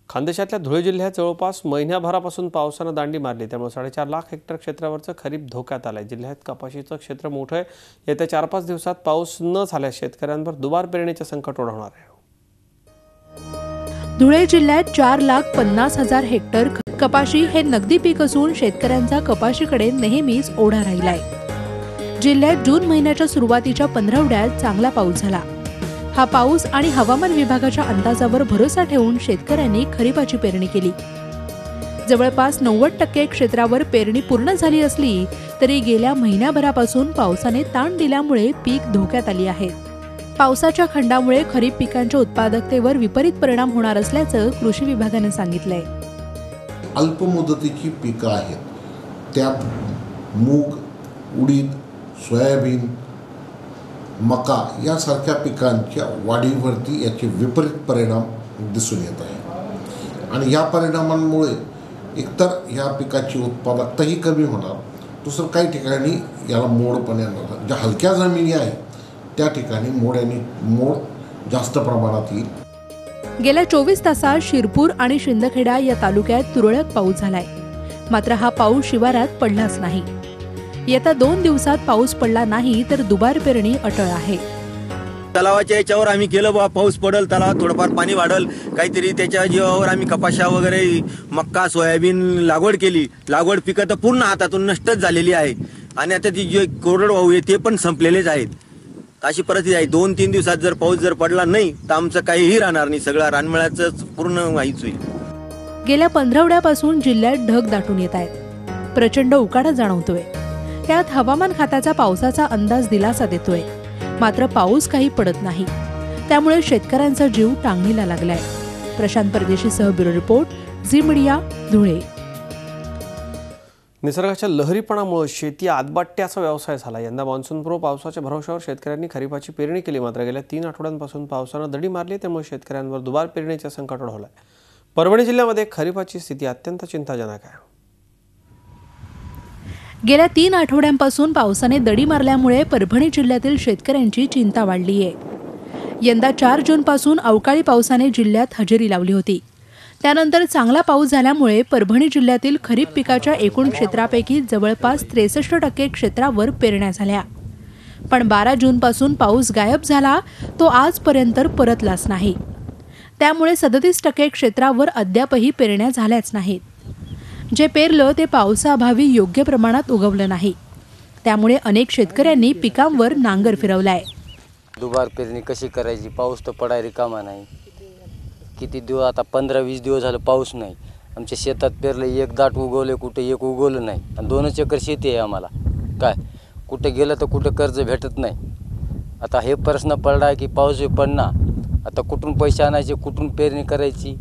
खानदेशातल्या धुळे जिल्ह्यात जवळपास महिन्याभरापासून पावसानं दांडी मारली, त्यामुळे 4.5 लाख हेक्टर क्षेत्रावरचं खरीप धोक्यात आलंय। जिल्ह्यात कपाशीचं क्षेत्र मोठं आहे। येत्या 4-5 दिवसात पाऊस न झाल्यास शेतकऱ्यांवर दुबार पेरणीचे संकट ओढवणार आहे। धुळे जिल्ह्यात 4,50,000 हेक्टर कपाशी हे नगदी पीक असून शेतकऱ्यांचा कपाशीकडे नेहमीच ओढा राहिलाय। जिल्ह्यात जून महिन्याच्या सुरुवातीच्या पंधरवड्यात चांगला पाऊस झाला। हा पाऊस आणि हवामान विभागाच्या अंदाजावर भरोसा ठेवून शेतकऱ्यांनी खरीपाची पेरणी केली। जवळपास 90% क्षेत्रावर पेरणी पूर्ण झाली असली तरी गेल्या महिन्याभरापासून पावसाने ताण दिल्यामुळे पीक धोक्यात आली आहे। पावसाच्या खंडामुळे खरीप पिकांच्या उत्पादकतेवर विपरीत परिणाम होणार असल्याचं कृषी विभागाने सांगितलंय। अल्प मुदतीची पिकं आहेत, त्यात मूग, उडीद, सोयाबीन, मका यासारख्या पिकांच्या वाढीवरती याचे विपरीत परिणाम दिसून येत आहे आणि या परिणामांमुळे एकतर या पिकाची उत्पादकताही कमी होणार, दुसरं काही ठिकाणी याला मोड पण येणार। ज्या हलक्या जमिनी आहेत त्या ठिकाणी मोड जास्त प्रमाणात येईल। गेल्या 24 तासात शिरपूर आणि शिंदखेडा या तालुक्यात तुरळक पाऊस झालाय, मात्र हा पाऊस शिवारात पडलाच नाही। येत्या 2 दिवसात पाऊस पडला नाही तर दुबार पेरणी अटळ आहे। तलावाच्या याच्यावर आम्ही केलं बा, पाऊस पडल, तलावात थोडंफार पाणी वाढल काहीतरी, त्याच्या जीवावर आम्ही कपाशा वगैरे मक्का सोयाबीन लागवड केली। लागवड पिकं तर पूर्ण हातातून नष्टच झालेली आहे आणि आता ती जे कोरडवाहू आहे ते पण संपलेलेच आहेत। अशी परिस्थिती आहे। 2-3 दिवसात जर पाऊस जर पडला नाही तर आमचं काहीही राहणार नाही, सगळं रानमेळाचं पूर्ण वाहीच होईल। गेल्या पंधरवड्यापासून जिल्ह्यात ढग दाटून येत आहेत, प्रचंड उकाडा जाणवतोय। त्यात हवामान खात्याचा पावसाचा अंदाज दिलासा देतोय, मात्र पाऊस काही पडत नाही, त्यामुळे शेतकऱ्यांचा जीव टांगणीला लागलाय। प्रशांत परदेशीसह bureau report, Zee Media, Dhule. निसर्गाच्या लहरीपणामुळे शेती आदबाट्याचा व्यवसाय झाला। यंदा मान्सूनपूर्व पावसाच्या भरोश्यावर शेतकऱ्यांनी खरीपाची पेरणी केली, मात्र गेल्या 3 आठवड्यांपासून पावसानं दडी मारली, त्यामुळे शेतकऱ्यांवर दुबार पेरणीचे संकट ओढवलंय। परभणी जिल्ह्यामध्ये खरीपाची स्थिती अत्यंत चिंताजनक आहे। गेल्या 3 आठवड्यांपासून पावसाने दडी मारल्यामुळे परभणी जिल्ह्यातील शेतकऱ्यांची चिंता वाढली आहे। यंदा 4 जूनपासून अवकाळी पावसाने जिल्ह्यात हजेरी लावली होती। त्यानंतर चांगला पाऊस झाल्यामुळे परभणी जिल्ह्यातील खरीप पिकाच्या एकूण क्षेत्रापैकी जवळपास 63% क्षेत्रावर पेरण्या झाल्या। पण 12 जूनपासून पाऊस गायब झाला, तो आजपर्यंत परतलाच नाही। त्यामुळे 37% क्षेत्रावर अद्यापही पेरण्या झाल्याच नाहीत। जे पेरलं ते पावसाअभावी योग्य प्रमाणात उगवलं नाही, त्यामुळे अनेक शेतकऱ्यांनी पिकांवर नांगर फिरवलाय। दुबार पेरणी कशी करायची? पाऊस तर पडाय रिकामा नाही। किती दिवस आता 15-20 दिवस झालं पाऊस नाही। आमच्या शेतात पेरलं, एक दाट उगवले, कुठे एक उगवलं नाही आणि 2 एकर शेती आहे आम्हाला। काय कुठे गेलं तर कुठे कर्ज भेटत नाही। आता हे प्रश्न पडला की पाऊस पडणार, आता कुठून पैसे आणायचे, कुठून पेरणी करायची?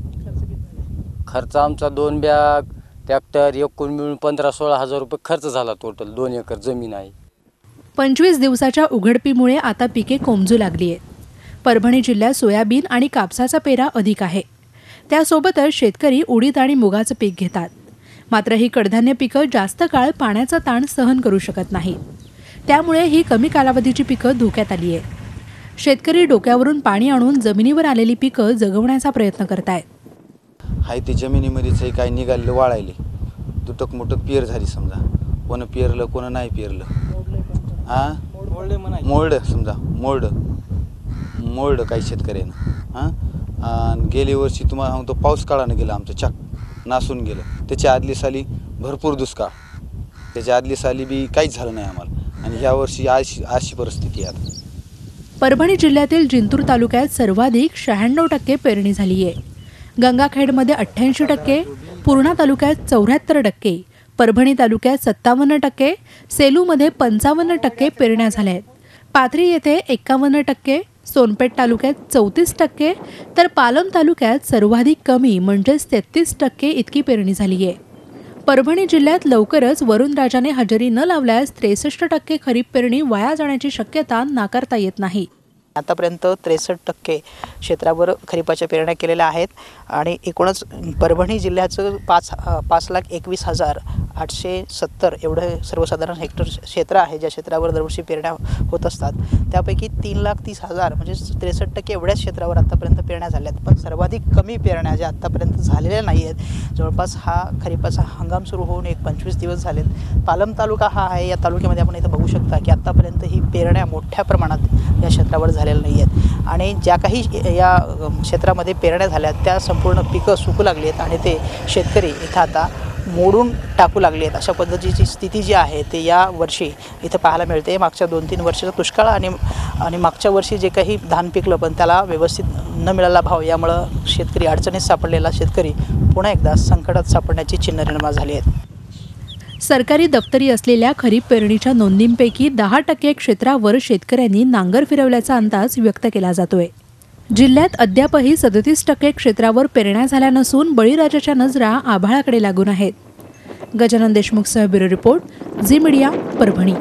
खर्च आमचा 2 बॅग ट्रॅक्टर एकूण मिळून 15-16 हजार रुपये खर्च झाला टोटल। 2 एकर जमीन आहे। 25 दिवसाच्या उघडपीमुळे आता पिके कोमजू लागली आहेत। परभणी जिल्ह्यात सोयाबीन आणि कापसाचा पेरा अधिक आहे, त्यासोबतच शेतकरी उडीद आणि मुगाचं पीक घेतात। मात्र ही कडधान्य पिकं जास्त काळ पाण्याचा ताण सहन करू शकत नाहीत, त्यामुळे ही कमी कालावधीची पिकं धोक्यात आली आहेत। शेतकरी डोक्यावरून पाणी आणून जमिनीवर आलेली पिकं जगवण्याचा प्रयत्न करतायत। हाय ते जमिनीमध्येच काही निघालेलं वाळायले, तुटक मुटक पेर झाली समजा, कोण पेरलं कोण नाही पेरलं, मोल्ड समजा मोल्ड काही शेतकऱ्यानं आणि गेल्या वर्षी तुम्हाला सांगतो पाऊस काळानं गेला, आमचं चाक नासून गेलं। त्याच्या आदली साली भरपूर दुष्काळ, त्याच्या आदली साली बी काहीच झालं नाही आम्हाला आणि ह्या वर्षी अशी परिस्थिती आहे। परभणी जिल्ह्यातील जिंतूर तालुक्यात सर्वाधिक 96% पेरणी झाली आहे। गंगाखेडमध्ये 88%, पूर्णा तालुक्यात 74%, परभणी तालुक्यात 57%, सेलूमध्ये 55% पेरण्या झाल्या आहेत। पाथरी येथे 51%, सोनपेठ तालुक्यात 34%, तर पालम तालुक्यात सर्वाधिक कमी म्हणजे 33% इतकी पेरणी झाली आहे। परभणी जिल्ह्यात लवकरच वरुणराजाने हजेरी न लावल्यास 63% खरीप पेरणी वाया जाण्याची शक्यता नाकारता येत नाही। आतापर्यंत 63% क्षेत्रावर खरीपाच्या पेरण्या केलेल्या आहेत आणि एकूणच परभणी जिल्ह्याचं 5,21,870 एवढं सर्वसाधारण हेक्टर क्षेत्र आहे, ज्या क्षेत्रावर दरवर्षी पेरण्या होत असतात. त्यापैकी 3,30,000 म्हणजे 63% एवढ्याच क्षेत्रावर आतापर्यंत पेरण्या झाल्यात. पण सर्वाधिक कमी पेरण्या ज्या आतापर्यंत झालेल्या नाही आहेत, जवळपास हा खरीपाचा हंगाम सुरू होऊन 25 दिवस झालेत. पालम तालुका हा आहे, या तालुक्यामध्ये आपण इथं बघू शकता की आतापर्यंत ही पेरण्या मोठ्या प्रमाणात या क्षेत्रावर झालेल्या नाही आहेत आणि ज्या काही या क्षेत्रामध्ये पेरण्या झाल्या त्या संपूर्ण पिकं सुकू लागली आहेत आणि ते शेतकरी इथं आता मोडून टाकू लागले आहेत. अशा पद्धतीची स्थिती जी आहे ते या वर्षी इथं पाहायला मिळते. मागच्या 2-3 वर्षाचा दुष्काळ आणि मागच्या वर्षी जे काही धान पिकलं पण त्याला व्यवस्थित न मिळाला भाव, यामुळं शेतकरी अडचणीत सापडलेला शेतकरी पुन्हा एकदा संकटात सापडण्याची चिन्ह निर्माण झाली आहेत. सरकारी दप्तरी असलेल्या खरीप पेरणीच्या नोंदींपैकी 10% क्षेत्रावर शेतकऱ्यांनी नांगर फिरवल्याचा अंदाज व्यक्त केला जातोय. जिल्ह्यात अद्यापही 37% क्षेत्रावर पेरण्या झाल्या नसून बळीराजाच्या नजरा आभाळाकडे लागून आहेत. गजानन देशमुखसह bureau report, Zee Media, Parbhani.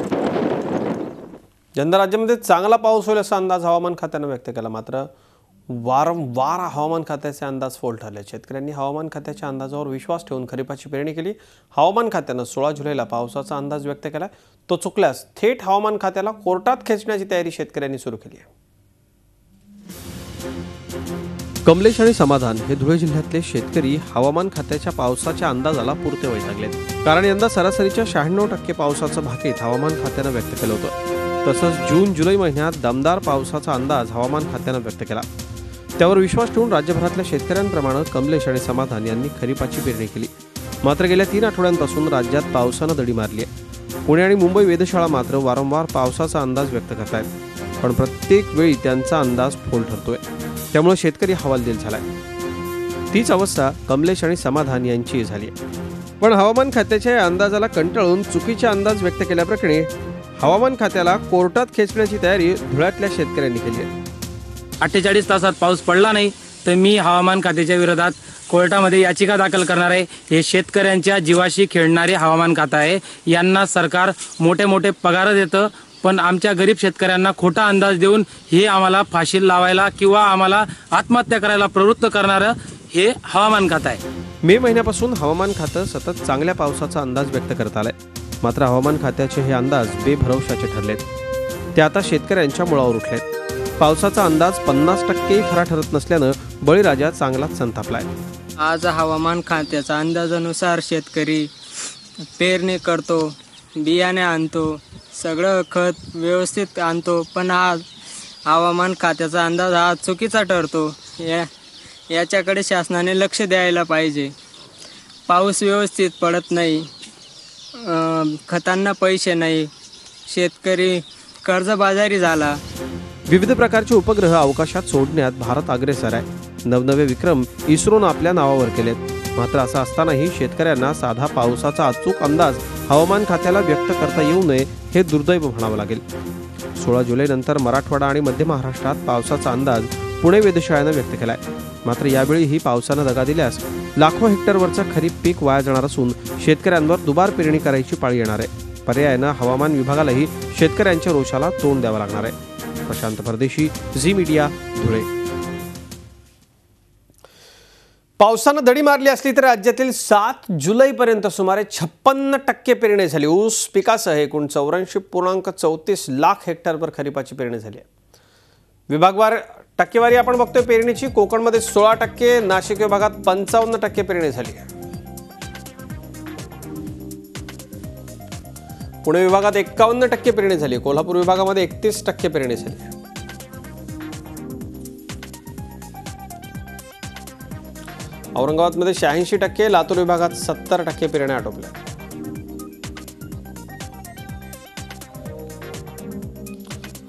यंदा राज्यामध्ये चांगला पाऊस होईल असा अंदाज हवामान खात्यानं व्यक्त केला. मात्र वारंवार हवामान खात्याचे अंदाज फोल ठरले. शेतकऱ्यांनी हवामान खात्याच्या अंदाजावर विश्वास ठेवून खरीपाची पेरणी केली. हवामान खात्यानं 16 जुलैला पावसाचा अंदाज व्यक्त केला. तो चुकल्यास थेट हवामान खात्याला कोर्टात खेचण्याची तयारी शेतकऱ्यांनी सुरू केली आहे. कमलेश आणि समाधान हे धुळे जिल्ह्यातले शेतकरी हवामान खात्याच्या पावसाच्या अंदाजाला पुरते वैतागलेत. कारण यंदा सरासरीच्या 96% पावसाचं भाकीत हवामान खात्यानं व्यक्त केलं होतं. तसंच जून-जुलै महिन्यात दमदार पावसाचा अंदाज हवामान खात्यानं व्यक्त केला. त्यावर विश्वास ठेवून राज्यभरातल्या शेतकऱ्यांप्रमाणे कमलेश आणि समाधान यांनी खरीपाची पेरणी केली. मात्र गेल्या 3 आठवड्यांपासून राज्यात पावसानं दडी मारली आहे. पुणे आणि मुंबई वेधशाळा मात्र वारंवार पावसाचा अंदाज व्यक्त करतायत, पण प्रत्येक वेळी त्यांचा अंदाज फोल ठरतोय. त्यामुळे शेतकरी हवालदिल झालाय. तीच अवस्था कमलेश आणि समाधान यांची झाली आहे. पण हवामान खात्याच्या या अंदाजाला कंटाळून चुकीचे अंदाज व्यक्त केल्याप्रकरणी हवामान खात्याला कोर्टात खेचण्याची तयारी धुळ्यातल्या शेतकऱ्यांनी केली आहे. 48 तासात पाऊस पडला नाही तर मी हवामान खात्याच्या विरोधात कोर्टामध्ये याचिका दाखल करणार आहे. हे शेतकऱ्यांच्या जीवाशी खेळणारे हवामान खातं आहे. यांना सरकार मोठे मोठे पगार देतं, पण आमच्या गरीब शेतकऱ्यांना खोटा अंदाज देऊन हे आम्हाला फाशीला लावायला किंवा आम्हाला आत्महत्या करायला प्रवृत्त करणारं हे हवामान खातं आहे. मे महिन्यापासून हवामान खातं सतत चांगल्या पावसाचा अंदाज व्यक्त करत आलंय. मात्र हवामान खात्याचे हे अंदाज बेभरवशाचे ठरलेत. ते आता शेतकऱ्यांच्या मुळावर उठलेत. पावसाचा अंदाज 50% खरा ठरत नसल्यानं बळीराजा चांगलाच संतापलाय. आज हवामान खात्याच्या अंदाजानुसार शेतकरी पेरणी करतो, बियाणे आणतो, सगळं खत व्यवस्थित आणतो, पण आज हवामान खात्याचा अंदाज हा चुकीचा ठरतो. याच्याकडे शासनाने लक्ष द्यायला पाहिजे. पाऊस व्यवस्थित पडत नाही, खतांना पैसे नाही, शेतकरी कर्जबाजारी झाला. विविध प्रकारचे उपग्रह अवकाशात सोडण्यात भारत अग्रेसर आहे. नवनवे विक्रम इस्रोनं आपल्या नावावर केलेत. मात्र असं असतानाही शेतकऱ्यांना साधा पावसाचा अचूक अंदाज हवामान खात्याला व्यक्त करता येऊ नये हे दुर्दैव म्हणावं लागेल. 16 जुलैनंतर मराठवाडा आणि मध्य महाराष्ट्रात पावसाचा अंदाज पुणे वेधशाळेनं व्यक्त केलाय. मात्र यावेळीही पावसानं दगा दिल्यास लाखो हेक्टरवरचं खरीप पीक वाया जाणार असून शेतकऱ्यांवर दुबार पेरणी करायची पाळी येणार आहे. पर्यायानं हवामान विभागालाही शेतकऱ्यांच्या रोषाला तोंड द्यावं लागणार आहे. प्रशांत परदेशी, झी मीडिया, धुळे. पावसानं दडी मारली असली तरी राज्यातील 7 जुलैपर्यंत सुमारे 56% पेरणी झाली. ऊस पिकासह एकूण 84.34 लाख हेक्टरवर खरीपाची पेरणी झाली आहे. विभागवार टक्केवारी आपण बघतोय पेरणीची. कोकणमध्ये 16%, नाशिक विभागात 55% पेरणी झाली आहे. पुणे विभागात 51% पेरणी झाली. कोल्हापूर विभागामध्ये 31% पेरणी झाली. औरंगाबादमध्ये 86%, लातूर विभागात 70% पेरण्या आटोपल्या.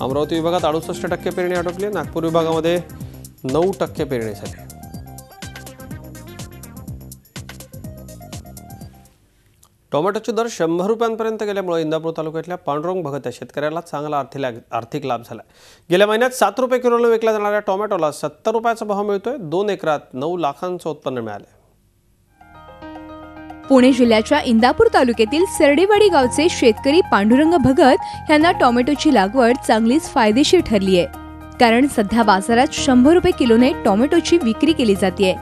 अमरावती विभागात 68% पेरणी आटोपली. नागपूर विभागामध्ये 9% पेरणी झाली. टोमॅटोचे दर 100 रुपयांपर्यंत गेल्यामुळे इंदापूर तालुक्यातल्या पांडुरंग भगत या शेतकऱ्याला चांगला आर्थिक लाभ झाला. गेल्या महिन्यात 7 रुपये किलोला विकला जाणाऱ्या टोमॅटोला 70 रुपयाचा भाव मिळतोय. 2 एकरात 9 लाखांचं उत्पन्न मिळालं. पुणे जिल्ह्याच्या इंदापूर तालुक्यातील सरडेवाडी गावचे शेतकरी पांडुरंग भगत यांना टोमॅटोची लागवड चांगलीच फायदेशीर ठरली आहे. कारण सध्या बाजारात 100 रुपये किलोने टोमॅटोची विक्री केली जाते.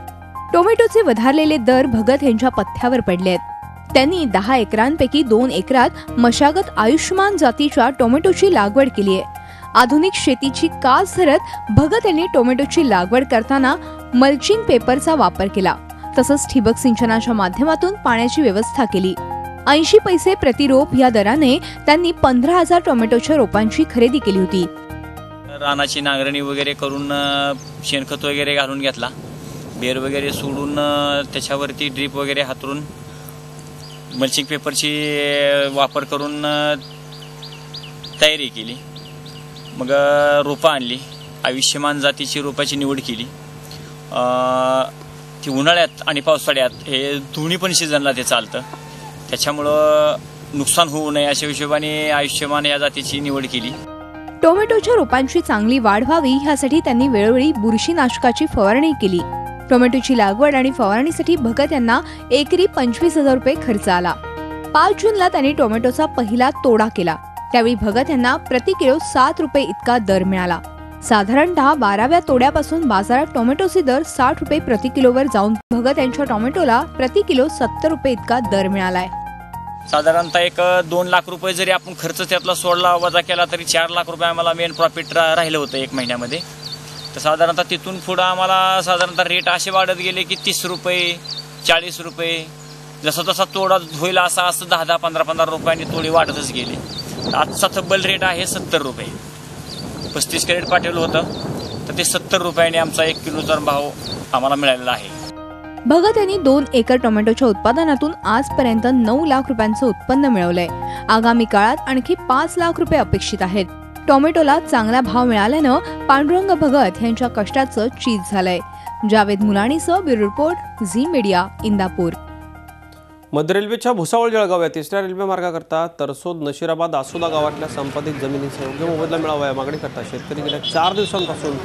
टोमॅटोचे वधारलेले दर भगत यांच्या पथ्यावर पडले आहेत. त्यांनी 10 एकरांपैकी 2 एकरात मशागत आयुष्यमान जातीच्या टोमॅटोची लागवड केली आहे. आधुनिक शेतीची कास धरत भगत यांनी टोमॅटोची लागवड करताना मल्चिंग पेपरचा वापर केला. तसंच ठिबक सिंचनाच्या माध्यमातून पाण्याची व्यवस्था केली. 80 पैसे प्रति रोप या दराने त्यांनी 15,000 टोमॅटोच्या रोपांची खरेदी केली होती. रानाची नांगरणी वगैरे करून शेणखत वगैरे घालून घेतला. बेर वगैरे सोडून त्याच्यावरती ड्रीप वगैरे हातरून मल्चिंग पेपरची वापर करून तयारी केली. मग रोपं आणली. आयुष्यमान जातीची रोपाची निवड केली. ती उन्हाळ्यात आणि पावसाळ्यात हे दोन्ही पण सीझनला ते चालतं. त्याच्यामुळं नुकसान होऊ नये अशा हिशोबाने आयुष्यमान या जातीची निवड केली. टोमॅटोच्या रोपांची चांगली वाढ व्हावी यासाठी त्यांनी वेळोवेळी बुरशीनाशकाची फवारणी केली. टोमॅटोची लागवड आणि फवारणीसाठी भगत यांना एकरी 25,000 रुपये खर्च आला. 5 जूनला त्यांनी टोमॅटोचा पहिला तोडा केला. त्यावेळी भगत यांना प्रति किलो 7 रुपये इतका दर मिळाला. साधारणतः 12व्या तोड्यापासून बाजारात टोमॅटोचे दर 60 रुपये प्रति किलोवर जाऊन भगत यांच्या टोमॅटोला प्रति किलो 70 रुपये इतका दर मिळालाय. साधारणतः एक 2 लाख रुपये जरी आपण खर्च त्यातला सोडला वजा केला तरी 4 लाख रुपये आम्हाला मेन प्रॉफिट राहिलं होतं 1 महिन्यामध्ये. तर साधारणतः तिथून पुढं आम्हाला साधारणतः रेट असे वाढत गेले की 30 रुपये 40 रुपये जसा तसा तोडा होईल असं 10-10 15-15 रुपयांनी तोडी वाढतच गेले. आजचा तब्बल रेट आहे 70 रुपये. 35 कॅरेट पाठवलं होतं तर ते 70 रुपयाने आमचा 1 किलोचा भाव आम्हाला मिळालेला आहे. भगत यांनी 2 एकर टोमॅटोच्या उत्पादनातून आजपर्यंत 9 लाख रुपयांचं उत्पन्न मिळवलंय. आगामी काळात आणखी 5 लाख रुपये अपेक्षित आहेत. टोमॅटोला चांगला भाव मिळाल्यानं पांडुरंग भगत यांच्या कष्टाचं चीज झालंय. जावेद मुलाणीसह bureau report, Zee Media, Indapur. मध्य रेल्वेच्या भुसावळ जळगाव या 3ऱ्या रेल्वे मार्गाकरता तरसोद नशिराबाद आसोदा गावातल्या संपादित जमिनीचा योग्य मोबदला मिळावा या मागणीकरता शेतकरी गेल्या 4 दिवसांपासून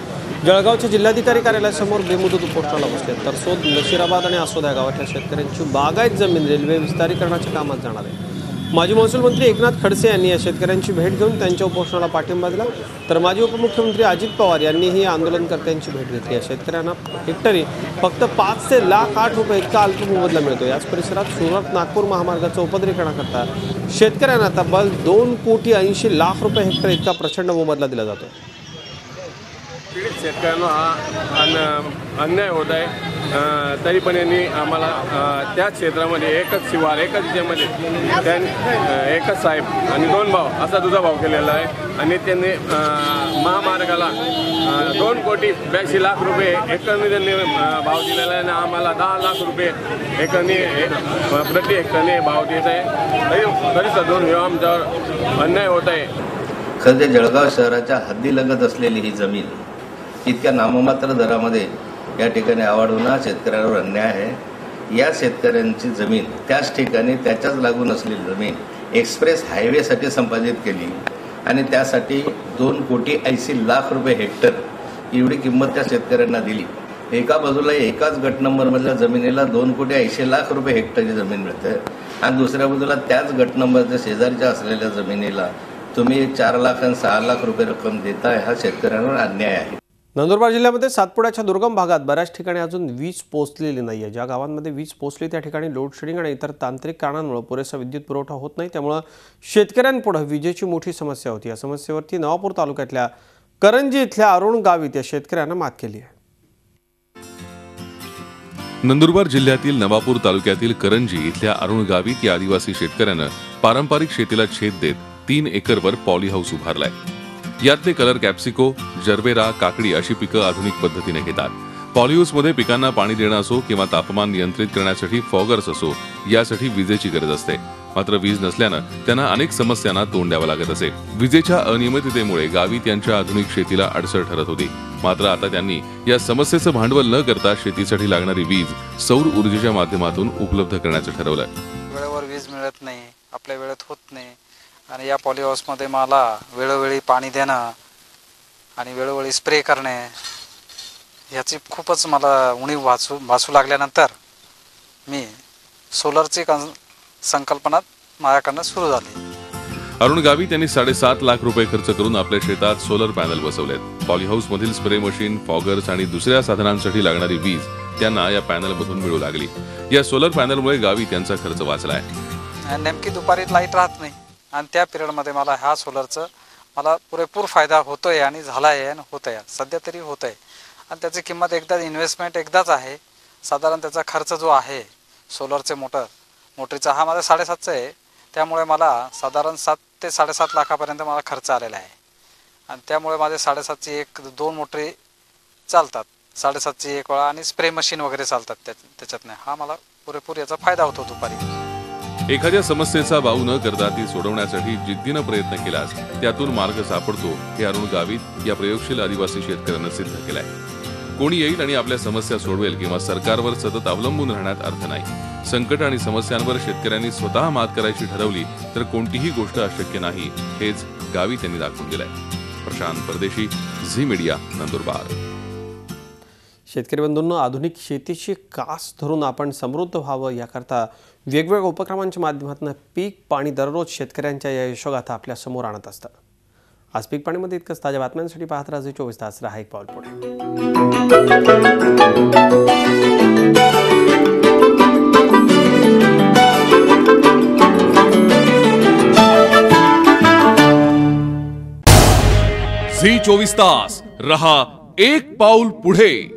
जळगावच्या जिल्हाधिकारी कार्यालयासमोर बेमुदत उपोषणाला बसले. तरसोद नशिराबाद आणि आसोदा गावातल्या शेतकऱ्यांची बागायत जमीन रेल्वे विस्तारीकरणाच्या कामात जाणार आहे. माजी महसूल मंत्री एकनाथ खडसे यांनी या शेतकऱ्यांची भेट घेऊन त्यांच्या उपोषणाला पाठिंबा दिला. तर माजी उपमुख्यमंत्री अजित पवार यांनीही आंदोलनकर्त्यांची भेट घेतली. या शेतकऱ्यांना हेक्टरी फक्त 5 ते लाख 8 रुपये इतका अल्प मोबदला मिळतो. याच परिसरात सुरत नागपूर महामार्गाचं उपदरीकरणाकरता शेतकऱ्यांना तब्बल 2,80,00,000 रुपये हेक्टर इतका प्रचंड मोबदला दिला जातो. पीडित शेतकऱ्यांना हा अन्याय होत आहे. तरी पण यांनी आम्हाला त्याच क्षेत्रामध्ये एकच शिवार एकच जिल्ह्यामध्ये एकच साहेब आणि 2 भाव असा तुझा भाव केलेला आहे. आणि त्यांनी महामार्गाला 2,82,00,000 रुपये एकरने त्यांनी भाव दिलेला आहे. आणि आम्हाला 10 लाख रुपये एकरने प्रति हेक्टरने भाव देत आहे. तरी सध्या आमच्यावर अन्याय होत आहे. खरं जळगाव शहराच्या हद्दीलगत असलेली ही जमीन इतक्या नाममात्र दरामध्ये या ठिकाणी आवडून हा शेतकऱ्यांवर अन्याय आहे. या शेतकऱ्यांची जमीन त्याच ठिकाणी त्याच्याच लागून असलेली जमीन एक्सप्रेस हायवेसाठी संपादित केली आणि त्यासाठी 2,80,00,000 रुपये हेक्टर एवढी किंमत त्या शेतकऱ्यांना दिली. एका बाजूला एकाच गट नंबरमधल्या जमिनीला 2,80,00,000 रुपये हेक्टरची जमीन मिळते आणि दुसऱ्या बाजूला त्याच गट नंबरच्या शेजारच्या असलेल्या जमिनीला तुम्ही 4 लाख आणि 6 लाख रुपये रक्कम देताय. हा शेतकऱ्यांवर अन्याय आहे. नंदुरबार जिल्ह्यामध्ये सातपुड्याच्या दुर्गम भागात बऱ्याच ठिकाणी अजून वीज पोहोचलेली नाही आहे. ज्या गावांमध्ये वीज पोहोचली त्या ठिकाणी लोडशेडिंग आणि इतर तांत्रिक कारणांमुळे पुरेसा विद्युत पुरवठा होत नाही. त्यामुळे शेतकऱ्यांपुढे विजेची मोठी समस्या होती. या समस्येवरती नवापूर तालुक्यातल्या करंजी इथल्या अरुण गावित या शेतकऱ्यांना मात केली आहे. नंदुरबार जिल्ह्यातील नवापूर तालुक्यातील करंजी इथल्या अरुण गावित या आदिवासी शेतकऱ्यानं पारंपरिक शेतीला छेद देत 3 एकरवर पॉली हाऊस उभारलाय. यातले कलर कॅप्सिको, जरबेरा, काकडी अशी पिकं आधुनिक पद्धतीने घेतात. पॉलीहाऊसमध्ये पिकांना पाणी देणं असो किंवा तापमान नियंत्रित करण्यासाठी फॉगर्स असो यासाठी विजेची गरज असते. मात्र वीज नसल्यानं त्यांना अनेक समस्यांना तोंड द्यावं लागत असे. विजेच्या अनियमिततेमुळे गावित यांच्या आधुनिक शेतीला अडचण ठरत होती. मात्र आता त्यांनी या समस्येचं भांडवल न करता शेतीसाठी लागणारी वीज सौर ऊर्जेच्या माध्यमातून उपलब्ध करण्याचं ठरवलंय. वेळेवर वीज मिळत नाही, आपल्या वेळेत होत नाही आणि या पॉली हाऊसमध्ये मला वेळोवेळी पाणी देणं आणि वेळोवेळी स्प्रे करणे याची खूपच मला उणीव भासू लागल्यानंतर मी सोलरची संकल्पना माझ्याकडनं सुरू झाली. अरुण गावित यांनी 7.5 लाख रुपये खर्च करून आपल्या शेतात सोलर पॅनल बसवलेत. पॉलीहाऊस मधील स्प्रे मशीन, फॉगर्स आणि दुसऱ्या साधनांसाठी लागणारी वीज त्यांना या पॅनलमधून मिळू लागली. या सोलर पॅनलमुळे गावित यांचा खर्च वाचलाय. नेमकी दुपारी लाईट राहत नाही आणि त्या पिरियडमध्ये मला ह्या सोलरचं मला पुरेपूर फायदा होतोय आणि झाला आहे आणि होत आहे, सध्या तरी होत आहे. आणि त्याची किंमत एकदा इन्व्हेस्टमेंट एकदाच आहे. साधारण त्याचा खर्च जो आहे सोलरचे मोटरीचा हा माझा 7.5चा आहे. त्यामुळे मला साधारण 7 ते 7.5 लाखापर्यंत मला खर्च आलेला आहे. आणि त्यामुळे माझे 7.5ची 1-2 मोटरी चालतात, 7.5ची 1 वेळा आणि स्प्रे मशीन वगैरे चालतात त्याच्यातनं. हा मला पुरेपूर याचा फायदा होतो दुपारी. एखाद्या समस्येचा बाऊ न करता ती सोडवण्यासाठी जिद्दीनं प्रयत्न केल्यास त्यातून मार्ग सापडतो हे अरुण गावित या प्रयोगशील आदिवासी शेतकऱ्यांना सिद्ध केलंय. कोणी येईल आणि आपल्या समस्या सोडवेल किंवा सरकारवर सतत अवलंबून राहण्यात अर्थ नाही. संकट आणि समस्यांवर शेतकऱ्यांनी स्वतः मात करायची ठरवली तर कोणतीही गोष्ट अशक्य नाही, हेच गावित यांनी दाखवून दिलंय. प्रशांत परदेशी, झी मीडिया, नंदुरबार. शेतकरी बंधूंनो, आधुनिक शेतीची कास धरून आपण समृद्ध व्हावं याकरता वेगवेगळ्या उपक्रमांच्या माध्यमातून पीक पाणी दररोज शेतकऱ्यांच्या या यशोगाथा आपल्या समोर आणत असतात. आज पीक पाणीमध्ये इतकंच. ताज्या बातम्यांसाठी पाहत राहा 24 तास. रहा एक पाऊल पुढे. झी 24 तास, रहा एक पाऊल पुढे.